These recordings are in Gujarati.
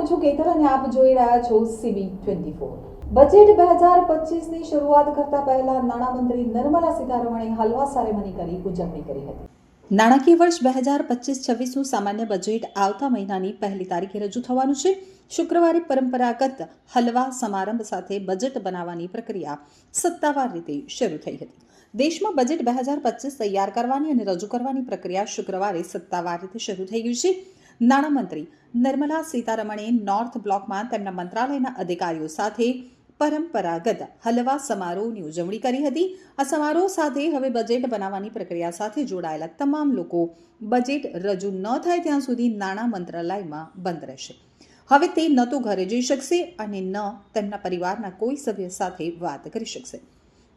છું કેતન અને આપ જોઈ રહ્યા છો CB24। બજેટ 2025ની શરૂઆત કરતા પહેલા નાણામંત્રી નિર્મલા સીતારમણે હલવા સેરેમની કરી ઉજવણી કરી હતી। નાણાકીય વર્ષ 2025-26નું સામાન્ય બજેટ આવતા મહિનાની પહેલી તારીખે રજૂ થવાનું છે। શુક્રવારે પરંપરાગત હલવા સમારંભ સાથે બજેટ બનાવવાની પ્રક્રિયા સત્તાવાર રીતે શરૂ થઈ હતી। દેશમાં બજેટ 2025 તૈયાર કરવાની અને રજૂ કરવાની પ્રક્રિયા શુક્રવારે સત્તાવાર રીતે શરૂ થઈ ગઈ છે। નાણામંત્રી નિર્મલા સીતારમણે નોર્થ બ્લોકમાં તેમના મંત્રાલયના અધિકારીઓ સાથે પરંપરાગત હલવા સમારોહની ઉજવણી કરી હતી। આ સમારોહ સાથે હવે બજેટ બનાવવાની પ્રક્રિયા સાથે જોડાયેલા તમામ લોકો બજેટ રજૂ ન થાય ત્યાં સુધી નાણાં મંત્રાલયમાં બંધ રહેશે। હવે તે ન તો ઘરે જઈ શકશે અને ન તેમના પરિવારના કોઈ સભ્ય સાથે વાત કરી શકશે।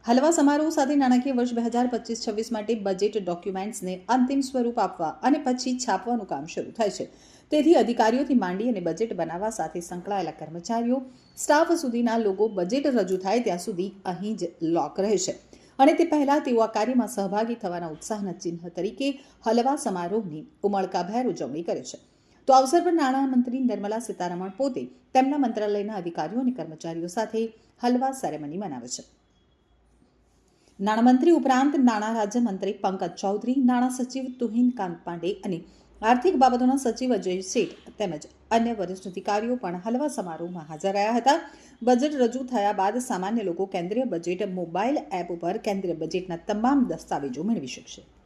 હલવા સમારોહ સાથે નાણાકીય વર્ષ 2025-26 માટે બજેટ ડોક્યુમેન્ટ્સને અંતિમ સ્વરૂપ આપવા અને પછી છાપવાનું કામ શરૂ થાય છે। તેથી અધિકારીઓથી માંડી અને બજેટ બનાવવા સાથે સંકળાયેલા કર્મચારીઓ, સ્ટાફ સુધીના લોકો બજેટ રજૂ થાય ત્યાં સુધી અહીં જ લોક રહેશે અને તે પહેલાં તેઓ આ કાર્યમાં સહભાગી થવાના ઉત્સાહના ચિહ્ન તરીકે હલવા સમારોહની ઉમળકાભેર ઉજવણી કરે છે। તો આ અવસર પર નાણામંત્રી નિર્મલા સીતારમણ પોતે તેમના મંત્રાલયના અધિકારીઓ અને કર્મચારીઓ સાથે હલવા સેરેમની મનાવે છે। નાણામંત્રી ઉપરાંત નાણાં રાજ્યમંત્રી પંકજ ચૌધરી, નાણાં સચિવ તુહિન કાંત પાંડે અને આર્થિક બાબતોના સચિવ અજય શેઠ તેમજ અન્ય વરિષ્ઠ અધિકારીઓ પણ હલવા સમારોહમાં હાજર રહ્યા હતા। બજેટ રજૂ થયા બાદ સામાન્ય લોકો કેન્દ્રીય બજેટ મોબાઈલ એપ ઉપર કેન્દ્રીય બજેટના તમામ દસ્તાવેજો મેળવી શકશે।